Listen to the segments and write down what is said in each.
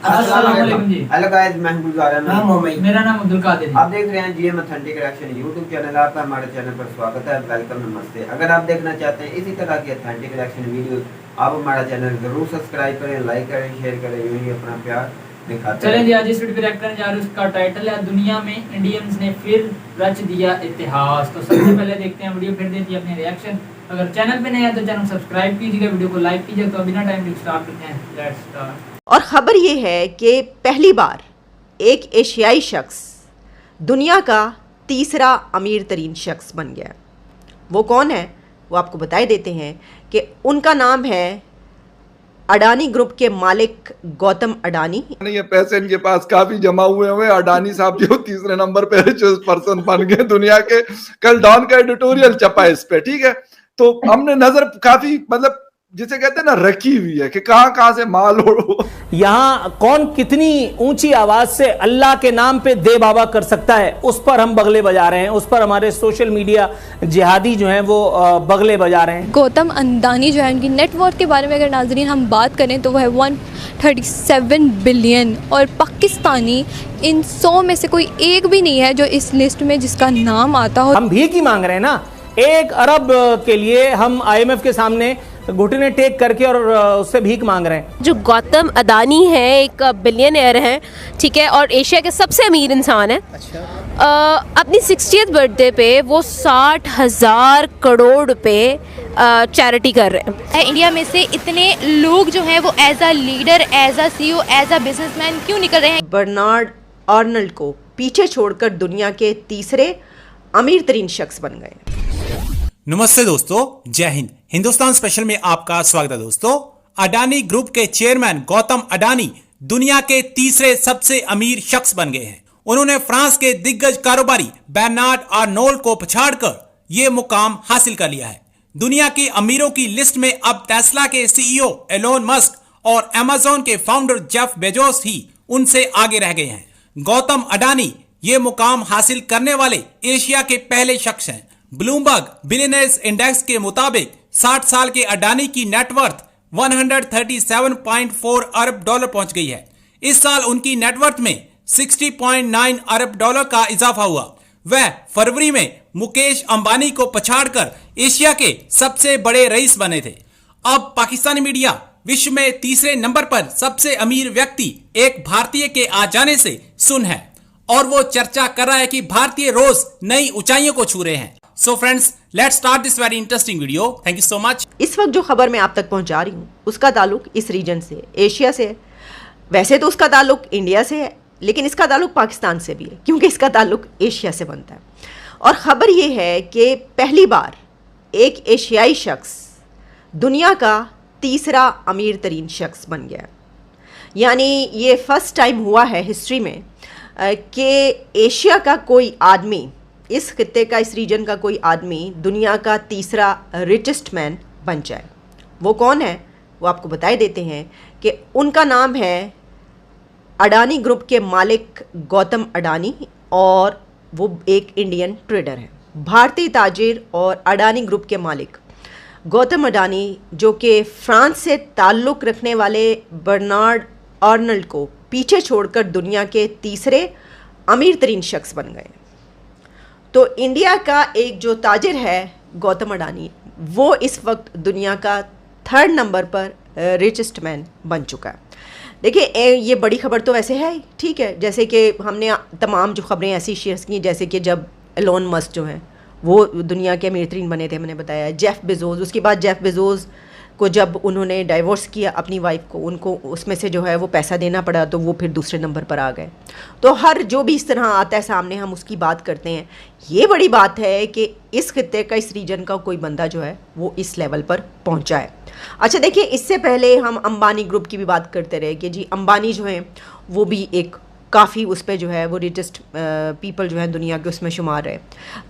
अस्सलाम वालेकुम जी। Hello guys, मैं हूं गुलजार अहमद। मेरा नाम अब्दुल कादिर। आप देख रहे हैं GM authentic reaction YouTube channel. आपका हमारे चैनल पर स्वागत है। वेलकम, नमस्ते। अगर आप देखना चाहते हैं इसी तरह की ऑथेंटिक रिएक्शन वीडियोस, आप हमारा चैनल जरूर सब्सक्राइब करें, लाइक करें, शेयर करें, यूं ही अपना प्यार दिखाते हैं। चलें जी, आज इस वीडियो पे रिएक्ट करने जा रहे हैं। उसका टाइटल है दुनिया में इंडियंस ने फिर रच दिया इतिहास। तो सबसे पहले देखते हैं वीडियो, फिर देती है अपने रिएक्शन। अगर चैनल पे नए हैं तो चैनल सब्सक्राइब कीजिएगा, वीडियो को लाइक कीजिए। तो बिना टाइम स्टार्ट करते हैं, लेट्स स्टार्ट। और ख़बर ये है कि पहली बार एक एशियाई शख्स दुनिया का तीसरा अमीर तरीन शख्स बन गया। वो कौन है वो आपको बताए देते हैं कि उनका नाम है अडानी ग्रुप के मालिक गौतम अडानी। ये पैसे इनके पास काफी जमा हुए अडानी साहब जो तीसरे नंबर पे रिचेस्ट पर्सन बन गए दुनिया के। कल डॉन का एडिटोरियल छपा है इस पे, ठीक है। तो हमने नजर काफी मतलब जिसे कहते हैं ना रखी हुई है कि कहां से माल हो। यहाँ कौन कितनी ऊंची आवाज से अल्लाह के नाम पे दे बाबा कर सकता है, उस पर हम बगले बजा रहे हैं। उस पर हमारे सोशल मीडिया जिहादी जो हैं वो बगले बजा रहे हैं। गौतम अडानी जो है, उनकी नेटवर्थ के बारे में अगर नाज़रीन हम बात करें तो वह 137 बिलियन, और पाकिस्तानी इन 100 में से कोई एक भी नहीं है जो इस लिस्ट में जिसका नाम आता हो। हम भीख ही मांग रहे हैं ना। 1 अरब के लिए हम IMF के सामने घुटने टेक करके और उससे भीख मांग रहे हैं। जो गौतम अडानी है एक बिलियनियर हैं, ठीक है, और एशिया के सबसे अमीर इंसान है। अपनी 60th बर्थडे पे वो 60,000 करोड़ रुपए चैरिटी कर रहे हैं। इंडिया में से इतने लोग जो हैं वो as a leader, as a CEO, as a businessman क्यों निकल रहे हैं? बर्नार्ड आर्नल्ड को पीछे छोड़कर दुनिया के तीसरे अमीर तरीन शख्स बन गए। नमस्ते दोस्तों, जय हिंद। हिंदुस्तान स्पेशल में आपका स्वागत है दोस्तों। अडानी ग्रुप के चेयरमैन गौतम अडानी दुनिया के तीसरे सबसे अमीर शख्स बन गए हैं। उन्होंने फ्रांस के दिग्गज कारोबारी बर्नार्ड आर्नोल्ड को पछाड़कर यह मुकाम हासिल कर लिया है। दुनिया के अमीरों की लिस्ट में अब टेस्ला के CEO एलोन मस्क और अमेज़न के फाउंडर जेफ बेजोस ही उनसे आगे रह गए हैं। गौतम अडानी ये मुकाम हासिल करने वाले एशिया के पहले शख्स हैं। ब्लूमबर्ग बिलियनर्स इंडेक्स के मुताबिक 60 साल के अडानी की नेटवर्थ 137.4 अरब डॉलर पहुंच गई है। इस साल उनकी नेटवर्थ में 60.9 अरब डॉलर का इजाफा हुआ। वह फरवरी में मुकेश अंबानी को पछाड़कर एशिया के सबसे बड़े रईस बने थे। अब पाकिस्तानी मीडिया विश्व में तीसरे नंबर पर सबसे अमीर व्यक्ति एक भारतीय के आ जाने से सुन है, और वो चर्चा कर रहा है कि भारतीय रोज नई ऊंचाइयों को छू रहे हैं। So friends, let's start this very interesting video. Thank you so much. इस वक्त जो खबर मैं आप तक पहुंचा रही हूँ उसका ताल्लुक इस रीजन से, एशिया से है। वैसे तो उसका ताल्लुक इंडिया से है, लेकिन इसका ताल्लुक पाकिस्तान से भी है क्योंकि इसका ताल्लुक एशिया से बनता है। और ख़बर ये है कि पहली बार एक एशियाई शख्स दुनिया का तीसरा अमीर तरीन शख्स बन गया। यानी ये फर्स्ट टाइम हुआ है हिस्ट्री में कि एशिया का कोई आदमी, इस खित्ते का, इस रीजन का कोई आदमी दुनिया का तीसरा रिचेस्ट मैन बन जाए। वो कौन है वो आपको बताए देते हैं कि उनका नाम है अडानी ग्रुप के मालिक गौतम अडानी, और वो एक इंडियन ट्रेडर है, भारतीय ताजिर और अडानी ग्रुप के मालिक गौतम अडानी, जो कि फ्रांस से ताल्लुक़ रखने वाले बर्नार्ड आर्नल्ड को पीछे छोड़कर दुनिया के तीसरे अमीर तरीन शख्स बन गए। तो इंडिया का एक जो ताजिर है गौतम अडानी, वो इस वक्त दुनिया का 3rd नंबर पर रिचेस्ट मैन बन चुका है। देखिए, ये बड़ी खबर तो वैसे है, ठीक है, जैसे कि हमने तमाम जो खबरें ऐसी शेयर की, जैसे कि जब एलोन मस्क जो हैं वो दुनिया के अमीर तरीन बने थे, मैंने बताया, जेफ बेजोस, उसके बाद जेफ बेजोस को जब उन्होंने डाइवोर्स किया अपनी वाइफ को, उनको उसमें से जो है वो पैसा देना पड़ा, तो वो फिर दूसरे नंबर पर आ गए। तो हर जो भी इस तरह आता है सामने, हम उसकी बात करते हैं। ये बड़ी बात है कि इस खित्ते का, इस रीजन का कोई बंदा जो है वो इस लेवल पर पहुंचा है। अच्छा देखिए, इससे पहले हम अंबानी ग्रुप की भी बात करते रहे कि जी अंबानी जो हैं वो भी एक काफ़ी उस पर जो है वो रिचेस्ट पीपल जो हैं दुनिया के उसमें शुमार है।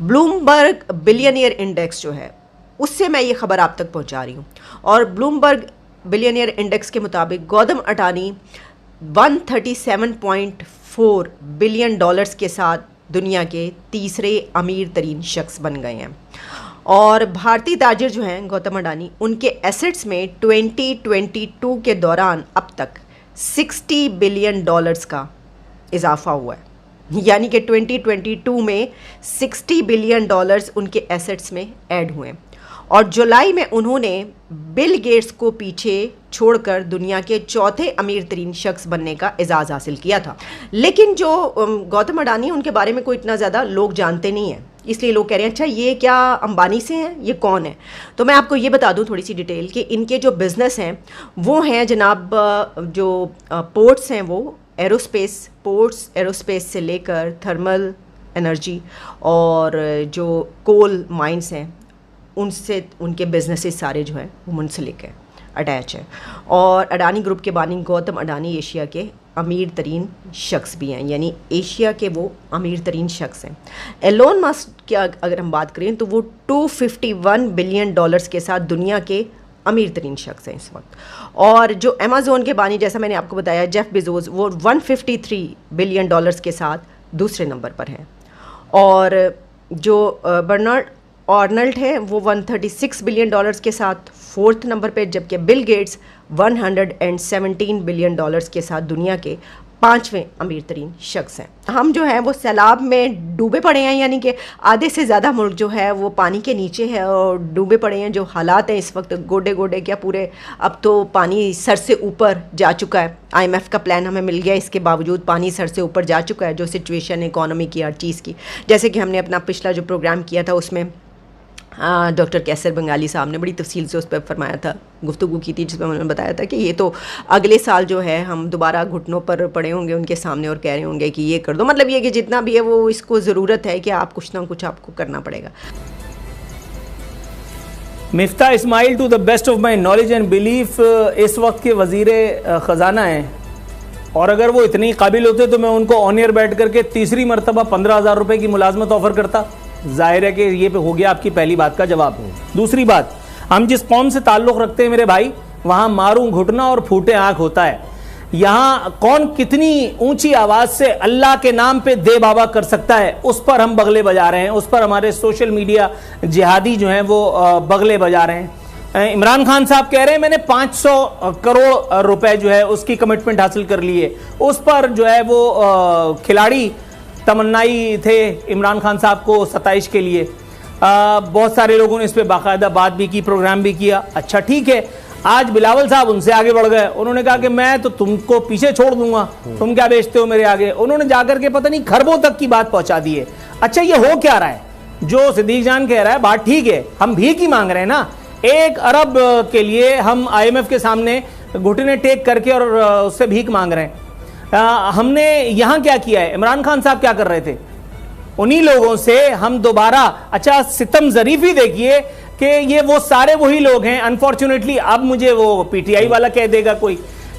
ब्लूमबर्ग बिलियनियर इंडेक्स जो है उससे मैं ये ख़बर आप तक पहुंचा रही हूँ, और ब्लूमबर्ग बिलियनियर इंडेक्स के मुताबिक गौतम अडानी 137.4 बिलियन डॉलर्स के साथ दुनिया के तीसरे अमीर तरीन शख्स बन गए हैं। और भारतीय ताजिर जो हैं गौतम अडानी, उनके एसेट्स में 2022 के दौरान अब तक $60 बिलियन का इजाफा हुआ है। यानी कि 2022 में $60 बिलियन उनके एसेट्स में ऐड हुए। और जुलाई में उन्होंने बिल गेट्स को पीछे छोड़कर दुनिया के चौथे अमीर तरीन शख्स बनने का एजाज़ हासिल किया था। लेकिन जो गौतम अडानी उनके बारे में कोई इतना ज़्यादा लोग जानते नहीं हैं, इसलिए लोग कह रहे हैं अच्छा ये क्या अंबानी से हैं, ये कौन है। तो मैं आपको ये बता दूं थोड़ी सी डिटेल कि इनके जो बिज़नेस हैं वो हैं जनाब, जो पोर्ट्स हैं वो एरोस्पेस, पोर्ट्स एरोस्पेस से लेकर थर्मल एनर्जी और जो कोल माइंस हैं उनसे उनके बिजनेसेस सारे जो हैं वो मुंसलिक है, अटैच है। और अडानी ग्रुप के बानी गौतम अडानी एशिया के अमीर तरीन शख्स भी हैं, यानी एशिया के वो अमीर तरीन शख्स हैं। एलोन मस्क की अगर हम बात करें तो वो $251 बिलियन के साथ दुनिया के अमीर तरीन शख्स हैं इस वक्त। और जो अमेज़ोन के बानी, जैसा मैंने आपको बताया, जेफ बेजोस, वो $153 बिलियन के साथ दूसरे नंबर पर हैं। और जो बर्नार्ड आर्नल्ड है वो $136 बिलियन के साथ फोर्थ नंबर पे, जबकि बिल गेट्स $117 बिलियन के साथ दुनिया के 5वें अमीर तरीन शख्स हैं। हम जो है वो सैलाब में डूबे पड़े हैं, यानी कि आधे से ज़्यादा मुल्क जो है वो पानी के नीचे है और डूबे पड़े हैं। जो हालात हैं इस वक्त, गोडे गोडे क्या पूरे, अब तो पानी सर से ऊपर जा चुका है। IMF का प्लान हमें मिल गया, इसके बावजूद पानी सर से ऊपर जा चुका है। जो सिचुएशन इकोनॉमी की, हर चीज़ की, जैसे कि हमने अपना पिछला जो प्रोग्राम किया था उसमें डॉक्टर कैसर बंगाली साहब ने बड़ी तफसील से उस पर फरमाया था, गुफ्तगू की थी, जिसमें उन्होंने बताया था कि ये तो अगले साल जो है हम दोबारा घुटनों पर पड़े होंगे उनके सामने और कह रहे होंगे कि ये कर दो। मतलब ये कि जितना भी है वो इसको ज़रूरत है कि आप कुछ ना कुछ आपको करना पड़ेगा। Miftah Ismail, to the best of my knowledge and belief, इस वक्त के वज़ीर ख़जाना हैं, और अगर वो इतनी काबिल होते तो मैं उनको ऑन एयर बैठ करके तीसरी मरतबा 15,000 रुपये की मुलाजमत ऑफ़र करता। जाहिर है कि ये पे हो गया आपकी पहली बात का जवाब। दूसरी बात, हम जिस कौम से ताल्लुक़ रखते हैं मेरे भाई, वहाँ मारूं घुटना और फूटे आँख होता है। यहाँ कौन कितनी ऊंची आवाज़ से अल्लाह के नाम पे दे बाबा कर सकता है, उस पर हम बगले बजा रहे हैं, उस पर हमारे सोशल मीडिया जिहादी जो हैं वो बगले बजा रहे हैं। इमरान खान साहब कह रहे हैं मैंने 500 करोड़ रुपए जो है उसकी कमिटमेंट हासिल कर ली है। उस पर जो है वो खिलाड़ी तमन्नाई थे इमरान खान साहब को सताइश के लिए। बहुत सारे लोगों ने इस पर बाकायदा बात भी की, प्रोग्राम भी किया। अच्छा ठीक है, आज बिलावल साहब उनसे आगे बढ़ गए, उन्होंने कहा कि मैं तो तुमको पीछे छोड़ दूंगा, तुम क्या बेचते हो मेरे आगे। उन्होंने जाकर के पता नहीं खरबों तक की बात पहुंचा दी है। अच्छा ये हो क्या रहा है? जो सिद्दीक जान कह रहा है बात ठीक है, हम भीख ही मांग रहे हैं ना। 1 अरब के लिए हम IMF के सामने घुटने टेक करके और उससे भीख मांग रहे हैं। हमने यहाँ क्या किया है? इमरान खान साहब क्या कर रहे थे? उन्हीं लोगों से हम दोबारा, अच्छा सितम ज़रीफ़ी देखिए कि ये वो सारे वही लोग हैं। अनफॉर्चुनेटली अब मुझे वो PTI वाला कह देगा कोई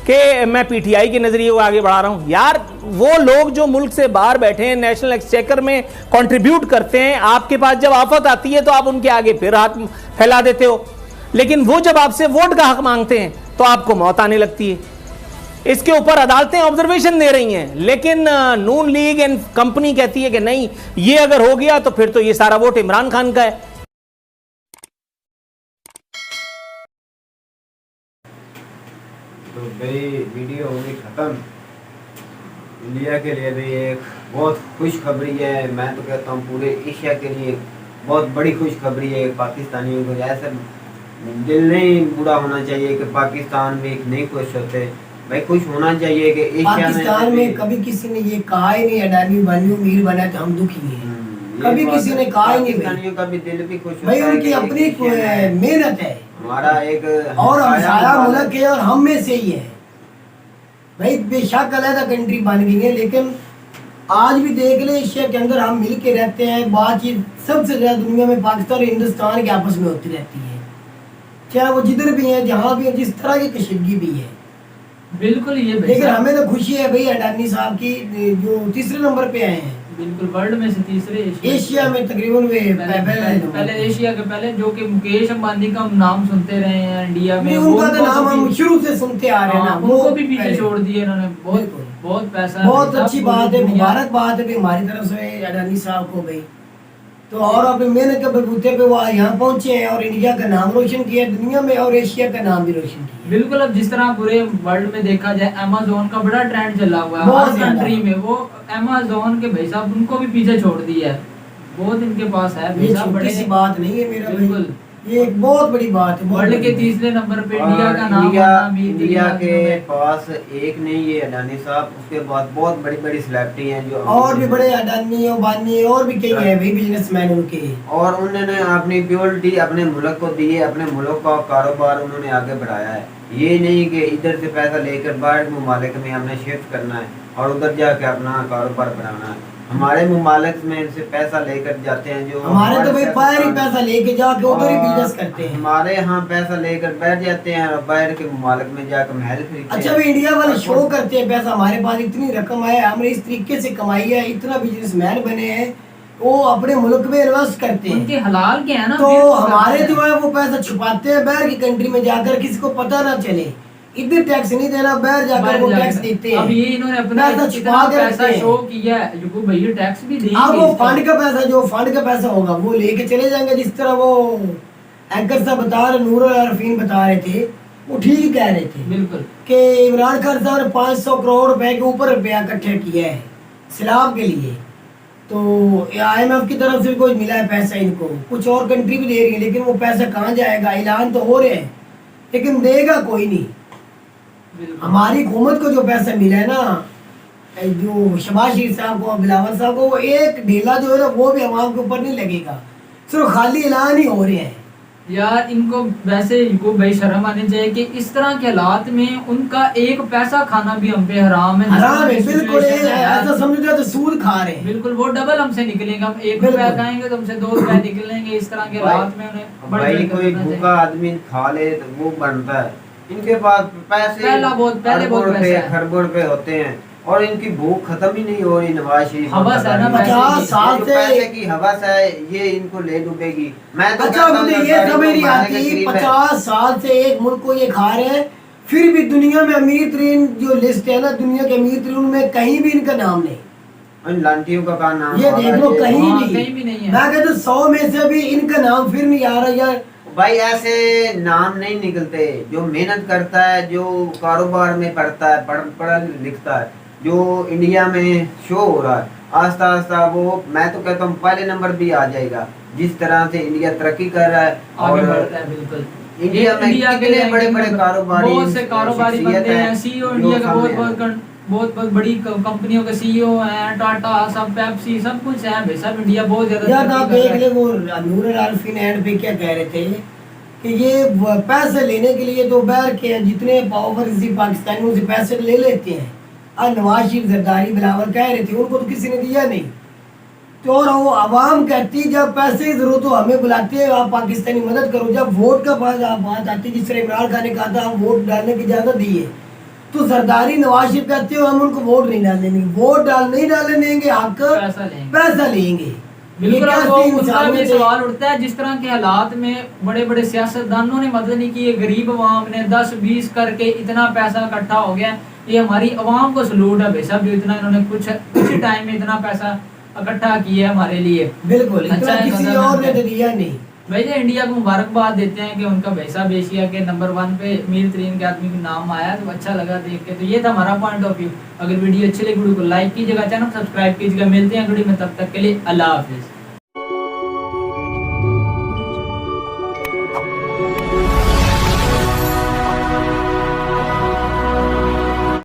कि मैं PTI के नज़रिए को आगे बढ़ा रहा हूँ। यार वो लोग जो मुल्क से बाहर बैठे हैं, नेशनल एक्सचेकर में कंट्रीब्यूट करते हैं, आपके पास जब आफत आती है तो आप उनके आगे फिर हाथ फैला देते हो, लेकिन वो जब आपसे वोट का हक मांगते हैं तो आपको मौत आने लगती है। इसके ऊपर अदालतें ऑब्जर्वेशन दे रही हैं, लेकिन नून लीग एंड कंपनी कहती है कि नहीं, ये अगर हो गया तो फिर तो ये सारा वोट इमरान खान का है। तो भाई वीडियो होगी खत्म। इंडिया के लिए भी एक बहुत खुशखबरी है, मैं तो कहता हूँ पूरे एशिया के लिए बहुत बड़ी खुशखबरी है। पाकिस्तानियों को ऐसा दिल नहीं बुरा होना चाहिए कि पाकिस्तान में एक नहीं खुश होते, भाई खुश होना चाहिए कि एशिया पाकिस्तान में कभी किसी ने ये कहा ही नहीं अडानी बानियों मीर बना तो हम दुखी हैं। कभी किसी ने कहा ही नहीं। पाकिस्तानियों का भी दिल भी खुश भाई, होता है उनकी अपनी मेहनत है, हमारा एक और हम सारा मुल्क है और हम में से ही है। भाई बेशक अलग कंट्री बन गई है, लेकिन आज भी देख ले एशिया के अंदर हम मिल के रहते हैं। बातचीत सबसे ज्यादा दुनिया में पाकिस्तान और हिंदुस्तान के आपस में होती रहती है, चाहे वो जिधर भी है, जहाँ भी है, जिस तरह की कशीदगी भी है। बिल्कुल ये, लेकिन हमें तो खुशी है भाई अडानी साहब की जो तीसरे नंबर पे आए हैं। बिल्कुल वर्ल्ड में से तीसरे एशिया में तकरीबन पहले एशिया के पहले जो कि मुकेश अंबानी का हम नाम सुनते रहे हैं इंडिया में, उनका तो नाम हम शुरू से सुनते आ रहे हैं ना, उनको भी पीछे छोड़ दिए इन्होंने। बहुत पैसा, बहुत अच्छी बात है, मुबारकबाद है हमारी तरफ से अडानी साहब को भाई। तो और अपनी मेहनत के बलबूते पे वो यहाँ पहुंचे हैं और इंडिया का नाम रोशन किया दुनिया में और एशिया का नाम भी रोशन किया। बिल्कुल, अब जिस तरह पूरे वर्ल्ड में देखा जाए अमेज़न का बड़ा ट्रेंड चला हुआ है बहुत हर ज्यादा। कंट्री में। वो अमेज़न के भाई साहब उनको भी पीछे छोड़ दिया है, बहुत इनके पास है भाई ये साहब, छोटी सी बड़े बात नहीं है मेरा भाई, बिल्कुल। ये एक बहुत बड़ी बात है। बहुत वर्ल्ड बड़ी के बात। तीसरे नंबर पे और इंडिया का नाम इंडिया आना भी इंडिया दुनिया के में। पास एक नहीं ये अडानी साहब, उसके बाद बहुत बड़ी बड़ी सेलिब्रिटी हैं जो और भी बड़े अडानी अंबानी और भी कई हैं भाई बिजनेसमैन उनके। और उन्होंने अपनी प्योरिटी अपने मुल्क को दी है, अपने मुल्क का कारोबार उन्होंने आगे बढ़ाया है। ये नहीं कि इधर से पैसा लेकर बाहर के ममालिक में हमने शिफ्ट करना है और उधर जाके अपना कारोबार बढ़ाना है। हमारे ममालिक में से पैसा लेकर जाते हैं जो हमारे तो भाई बाहर ही सियासतदान- पैसा लेके जाके उधर ही और बिजनेस करते हैं। हमारे यहाँ पैसा लेकर बैठ जाते हैं और बाहर के ममालिक में जाकर महल खरीदते अच्छा हैं। भी इंडिया वाले शो करते हैं पैसा हमारे पास इतनी रकम है, हमने इस तरीके से कमाई है, इतना बिजनेसमैन बने हैं, वो अपने मुल्क में इन्वेस्ट करते हैं। उनके हलाल के है ना, तो फिर वो हमारे करते जो हैं। है वो पैसा छुपाते हैं बाहर की कंट्री में जाकर, किसी को पता ना चले। इधर टैक्स नहीं देना, बाहर जाकर वो टैक्स देते हैं। अब ये इन्होंने अपना पैसा इतना छुपा के पैसा रखते हैं। शो किया है जो भैया टैक्स भी देंगे अब वो इसका। फंड का पैसा, जो फंड का पैसा होगा वो लेके चले जाएंगे। जिस तरह वो एंकर साहब बता रहे, नूर अरफीन बता रहे थे, वो ठीक कह रहे थे बिल्कुल कि इमरान खान साहब ने 500 करोड़ रुपए के ऊपर रुपया इकट्ठा किया है सैलाब के लिए। तो IMF की तरफ से कुछ मिला है पैसा इनको, कुछ और कंट्री भी दे रही है, लेकिन वो पैसा कहाँ जाएगा, ऐलान तो हो रहे हैं लेकिन देगा कोई नहीं। बिल्कुल। हमारी हुकूमत को जो पैसा मिला है ना, जो शहबाज शरीफ साहब को, बिलावल साहब को, वो एक ढीला जो है ना वो भी अवाम के ऊपर नहीं लगेगा, सिर्फ खाली ऐलान ही हो रहे हैं। यार इनको वैसे इनको भाई शर्म आनी चाहिए कि इस तरह के हालात में उनका एक पैसा खाना भी हम पे हराम है। हराम है बिल्कुल, सिचुएशन है यार। ऐसा समझ जाओ तो सूद खा रहे हैं। बिल्कुल, वो डबल हमसे निकलेंगे, हम 1 बिल्कुल। रुपया खाएंगे तो हमसे 2 रुपया निकलेंगे। इस तरह के हालात में उन्हें बढ़ भाई चढ़ कर कोई करना चाहिए। भूखा आदमी खा ले तो वो बनता है। इनके पास पैसे पहले बहुत अरबों पैसा है। खरबों रुपए होते हैं और इनकी भूख खत्म ही नहीं हो रही। नवाज शरीफ हवस है ना, 50 साल जो से। पैसे की हवस है ये इनको ले डूबेगी। मैं तो अच्छा कहता हूं मुझे ये सरकारी समझ नहीं को मारने के आती, करीब है। 50 साल से एक मुल्क को ये खा रहे हैं, फिर भी दुनिया में अमीर तरीन जो लिस्ट है ना, दुनिया के अमीर तरीन में कहीं भी इनका नाम नहीं। इन लांटियों का कहाँ नाम ये आ रहा देख है? लो कहीं हाँ, नहीं। कहीं भी नहीं है। मैं कहता हूं 100 में से भी इनका नाम फिर नहीं आ रहा यार। भाई ऐसे नाम नहीं निकलते। जो मेहनत करता है, जो कारोबार में पढ़ता है, पढ़ा लिखता है, जो इंडिया में शो हो रहा है, आस्ता आस्ता वो मैं तो कहता हूँ पहले नंबर भी आ जाएगा। जिस तरह से इंडिया तरक्की कर रहा है आगे और बढ़ता है बिल्कुल। इंडिया में कितने बड़े बड़े कारोबारी बहुत से कारोबारी शख्सियत बनते हैं। हैं सीईओ जो इंडिया के सामने बहुत बड़ी कंपनियों के सीईओ हैं, टाटा, सब पेप्सी, सब कुछ है भाई साहब। इंडिया बहुत ज्यादा यार आप तरक्की कर देख रहा ले, है। वो नूर आरफीन एंड पे क्या कह रहे थे कि ये पैसे लेने के लिए तो बाहर के जितने पावर पाकिस्तानियों से पैसे ले लेते हैं। और नवाज शरीफ, जरदारी, बिलावल कह रहे थे उनको तो किसी ने दिया नहीं। तो और वो आवाम कहती जब पैसे की जरूरत हो हमें बुलाते हैं, आप पाकिस्तानी मदद करो। जब वोट का बात आती है, जिस तरह इमरान खान ने कहा था हम वोट डालने की इजाजत दी है, तो जरदारी, नवाज शरीफ कहते हो हम उनको वोट नहीं डालने देंगे, वोट नहीं डालने देंगे, हक पैसा लेंगे। बिल्कुल, ये अब क्या वो तीन उनका सालों भी से- सवाल उठता है जिस तरह के हालात में बड़े बड़े सियासतदानों ने मदद नहीं की है, गरीब अवाम ने 10-20 करके इतना पैसा इकट्ठा हो गया। ये हमारी अवाम को सलूट है भाई साहब, जो इतना इन्होंने कुछ ही टाइम में इतना पैसा इकट्ठा किया है हमारे लिए। बिल्कुल, अच्छा इतना है, किसी मतलब और ने तो दिया नहीं। भाई ये इंडिया को मुबारकबाद देते हैं कि उनका भाई साहब एशिया के नंबर 1 पे अमीर तरीन के आदमी का नाम आया, तो अच्छा लगा देख के। तो ये था हमारा पॉइंट ऑफ व्यू। अगर वीडियो अच्छी लगी वीडियो को लाइक कीजिएगा, चैनल सब्सक्राइब कीजिएगा। मिलते हैं वीडियो में, तब तक के लिए अल्लाह हाफिज।